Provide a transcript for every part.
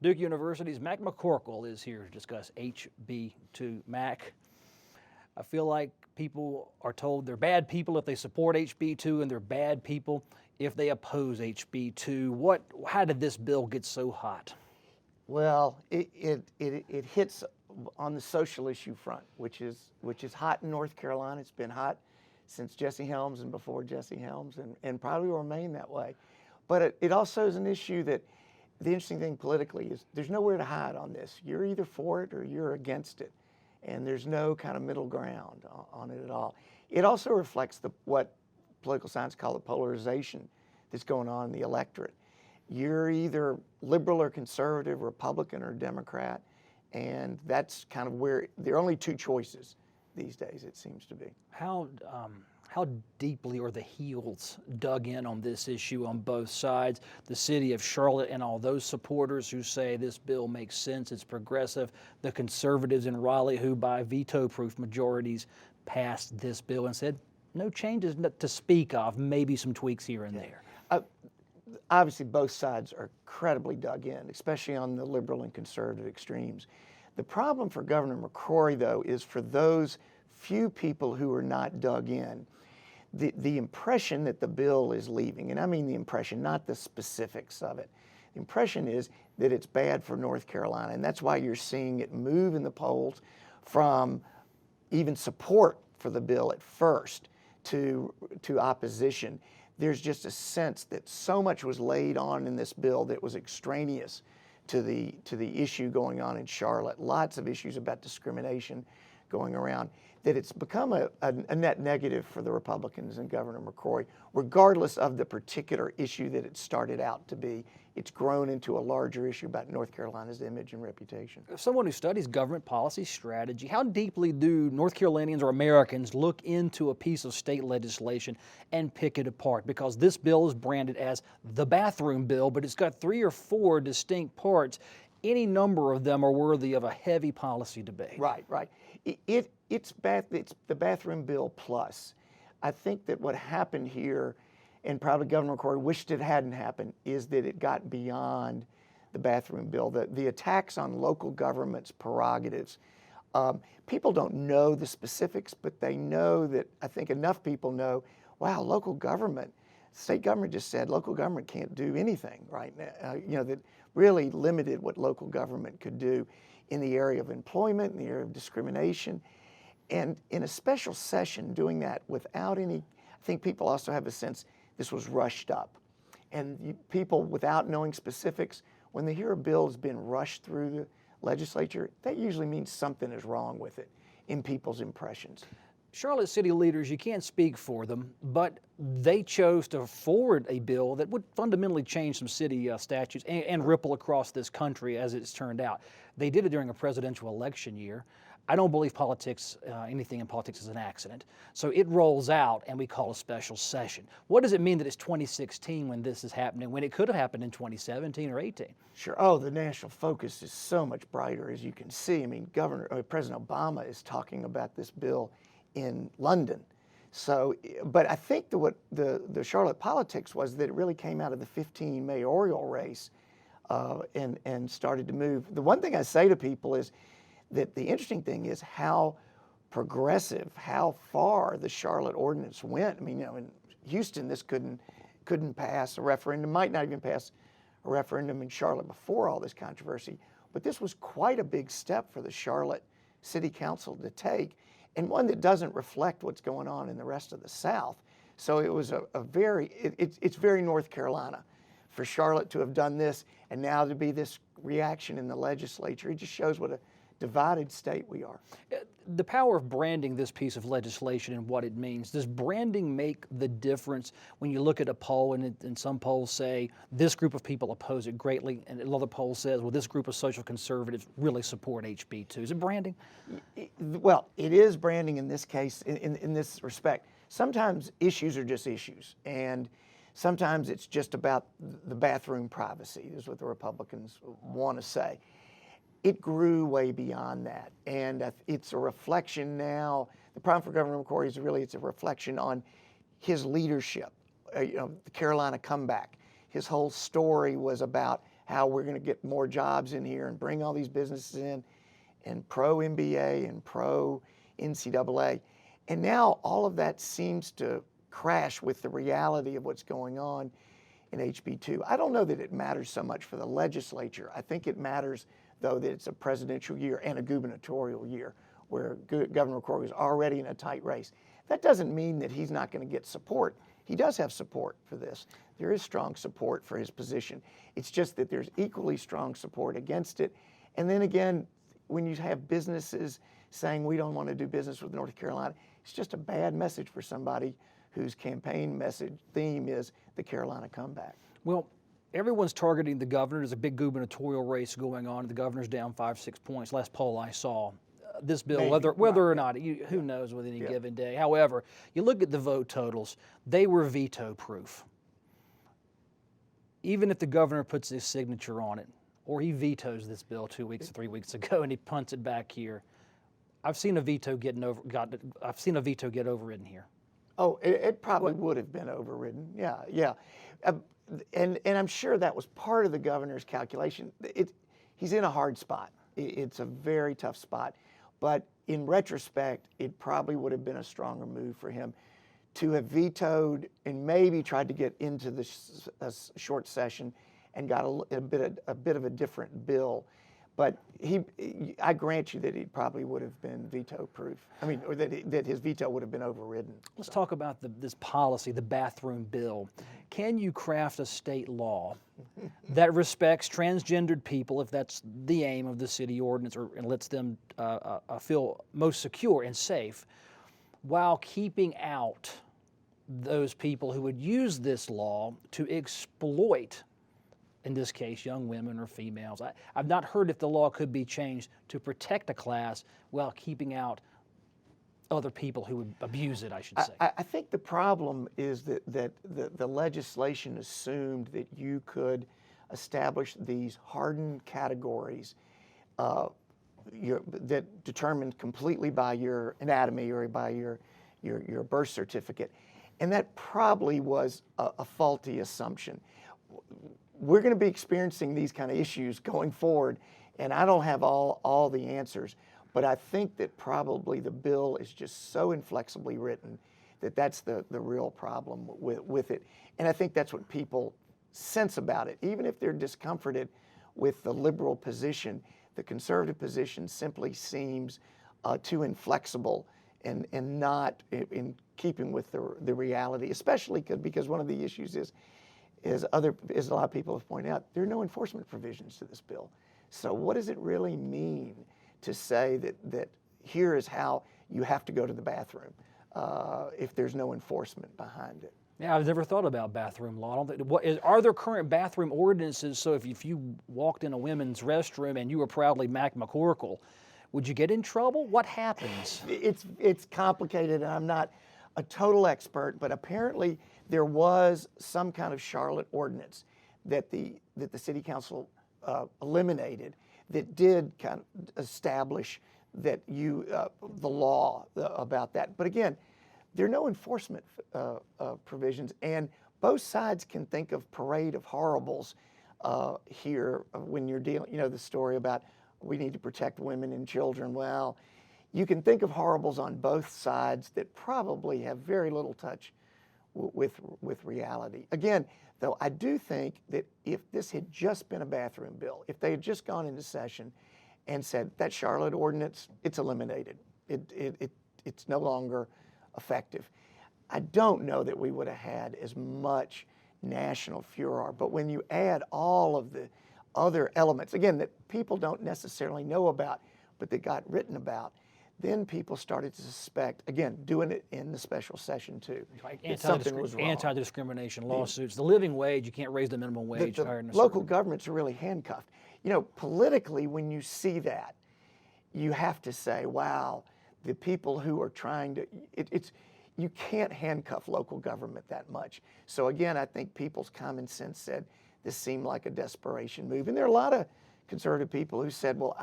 Duke University's Mac McCorkle is here to discuss HB2. Mac, I feel like people are told they're bad people if they support HB2 and they're bad people if they oppose HB2. How did this bill get so hot? Well, it hits on the social issue front, which is hot in North Carolina. It's been hot since Jesse Helms and before Jesse Helms, and probably will remain that way. But it also is an issue that the interesting thing politically is there's nowhere to hide on this. You're either for it or you're against it, and there's no kind of middle ground on it at all. It also reflects what political science call the polarization that's going on in the electorate. You're either liberal or conservative, Republican or Democrat, and that's kind of where there are only two choices these days, it seems to be. How deeply are the heels dug in on this issue on both sides? The city of Charlotte and all those supporters who say this bill makes sense, it's progressive. The conservatives in Raleigh who by veto-proof majorities passed this bill and said no changes to speak of, maybe some tweaks here and there. Obviously, both sides are incredibly dug in, especially on the liberal and conservative extremes. The problem for Governor McCrory, though, is for those few people who are not dug in, the impression that the bill is leaving, and I mean the impression, not the specifics of it. The impression is that it's bad for North Carolina, and that's why you're seeing it move in the polls from even support for the bill at first to opposition. There's just a sense that so much was laid on in this bill that was extraneous to the issue going on in Charlotte. Lots of issues about discrimination going around, that it's become a net negative for the Republicans and Governor McCrory, regardless of the particular issue that it started out to be. It's grown into a larger issue about North Carolina's image and reputation. As someone who studies government policy strategy, how deeply do North Carolinians or Americans look into a piece of state legislation and pick it apart? Because this bill is branded as the bathroom bill, but it's got 3 or 4 distinct parts. Any number of them are worthy of a heavy policy debate. Right. It's the bathroom bill plus. I think that what happened here, and probably Governor McCrory wished it hadn't happened, is that it got beyond the bathroom bill. The attacks on local government's prerogatives. People don't know the specifics, but they know that, I think enough people know, wow, local government, state government just said local government can't do anything right now. That really limited what local government could do in the area of employment, in the area of discrimination. And in a special session, doing that without any, I think people also have a sense this was rushed up. And people, without knowing specifics, when they hear a bill has been rushed through the legislature, that usually means something is wrong with it in people's impressions. Charlotte city leaders, you can't speak for them, but they chose to forward a bill that would fundamentally change some city statutes and ripple across this country as it's turned out. They did it during a presidential election year. I don't believe anything in politics is an accident. So it rolls out and we call a special session. What does it mean that it's 2016 when this is happening, when it could have happened in 2017 or 18? Sure. Oh, the national focus is so much brighter, as you can see. I mean, President Obama is talking about this bill in London. So, but I think what the Charlotte politics was that it really came out of the 2015 mayoral race and started to move. The one thing I say to people is that the interesting thing is how progressive, how far the Charlotte ordinance went. I mean, in Houston, this couldn't pass a referendum, might not even pass a referendum in Charlotte before all this controversy. But this was quite a big step for the Charlotte City Council to take, and one that doesn't reflect what's going on in the rest of the South. So it was it's very North Carolina for Charlotte to have done this, and now to be this reaction in the legislature. It just shows what a divided state we are. The power of branding this piece of legislation and what it means. Does branding make the difference when you look at a poll and some polls say this group of people oppose it greatly and another poll says, well, this group of social conservatives really support HB2? Is it branding? Well, it is branding in this case, in this respect. Sometimes issues are just issues, and sometimes it's just about the bathroom privacy, is what the Republicans want to say. It grew way beyond that, and it's a reflection now. The problem for Governor McCrory is really it's a reflection on his leadership. The Carolina comeback. His whole story was about how we're going to get more jobs in here and bring all these businesses in, and pro-NBA and pro-NCAA. And now all of that seems to crash with the reality of what's going on in HB2. I don't know that it matters so much for the legislature. I think it matters, though, that it's a presidential year and a gubernatorial year where Governor McCorkle is already in a tight race. That doesn't mean that he's not going to get support. He does have support for this. There is strong support for his position. It's just that there's equally strong support against it. And then again, when you have businesses saying we don't want to do business with North Carolina, it's just a bad message for somebody whose campaign message theme is the Carolina comeback. Well, everyone's targeting the governor. There's a big gubernatorial race going on. The governor's down 5-6 points. Last poll I saw. This bill, Maybe. whether or not, who knows with any given day. However, you look at the vote totals, they were veto proof. Even if the governor puts his signature on it, or he vetoes this bill 2 weeks, 3 weeks ago, and he punts it back here, I've seen a veto get overridden here. Oh, it probably would have been overridden. Yeah. And I'm sure that was part of the governor's calculation. He's in a hard spot. It's a very tough spot. But in retrospect, it probably would have been a stronger move for him to have vetoed and maybe tried to get into the short session and got a bit of a different bill. But I grant you that he probably would have been veto-proof. I mean, or that his veto would have been overridden. Let's talk about this policy, the bathroom bill. Can you craft a state law that respects transgendered people, if that's the aim of the city ordinance, and lets them feel most secure and safe, while keeping out those people who would use this law to exploit, in this case, young women or females? I've not heard if the law could be changed to protect a class while keeping out other people who would abuse it, I should say. I think the problem is that the legislation assumed that you could establish these hardened categories that determined completely by your anatomy or by your birth certificate. And that probably was a faulty assumption. We're going to be experiencing these kind of issues going forward, and I don't have all the answers, but I think that probably the bill is just so inflexibly written that that's the real problem with it. And I think that's what people sense about it. Even if they're discomforted with the liberal position, the conservative position simply seems too inflexible and not in keeping with the reality, especially because one of the issues is a lot of people have pointed out, there are no enforcement provisions to this bill. So what does it really mean to say that here is how you have to go to the bathroom if there's no enforcement behind it? Yeah, I've never thought about bathroom law. I don't think, are there current bathroom ordinances? So if you walked in a women's restroom and you were proudly McCorkle, would you get in trouble? What happens? It's complicated, and I'm not a total expert, but apparently there was some kind of Charlotte ordinance that the city council eliminated that did kind of establish that the law about that. But again, there are no enforcement provisions, and both sides can think of parade of horribles here when you're dealing, the story about we need to protect women and children. Well, you can think of horribles on both sides that probably have very little touch with reality. Again, though, I do think that if this had just been a bathroom bill, if they had just gone into session and said that Charlotte ordinance, it's eliminated, it's no longer effective, I don't know that we would have had as much national furor. But when you add all of the other elements, again, that people don't necessarily know about, but that got written about, then people started to suspect, again, doing it in the special session too, that something was wrong. Anti-discrimination lawsuits, the living wage, you can't raise the minimum wage. The local governments are really handcuffed. Politically, when you see that, you have to say, wow, the people who are trying to, you can't handcuff local government that much. So again, I think people's common sense said this seemed like a desperation move. And there are a lot of conservative people who said, well,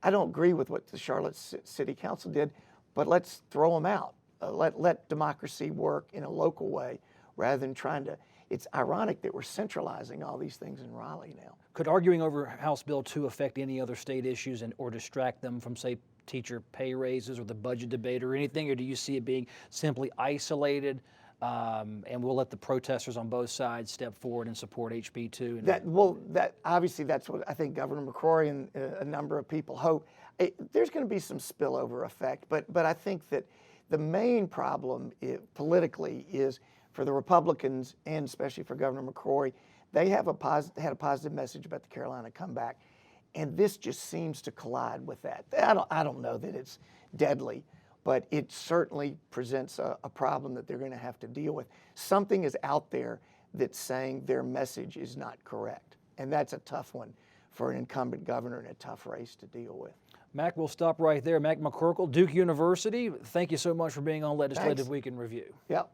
I don't agree with what the Charlotte City Council did, but let's throw them out. Let democracy work in a local way rather than trying to it's ironic that we're centralizing all these things in Raleigh now. Could arguing over House Bill 2 affect any other state issues or distract them from, say, teacher pay raises or the budget debate or anything, or do you see it being simply isolated, and we'll let the protesters on both sides step forward and support HB 2? That obviously that's what I think Governor McCrory and a number of people hope. There's going to be some spillover effect, but I think that the main problem politically is for the Republicans and especially for Governor McCrory. They have had a positive message about the Carolina comeback, and this just seems to collide with that. I don't know that it's deadly, but it certainly presents a problem that they're going to have to deal with. Something is out there that's saying their message is not correct, and that's a tough one for an incumbent governor and a tough race to deal with. Mac, we'll stop right there. Mac McCorkle, Duke University, thank you so much for being on Legislative Thanks. Week in Review. Yep.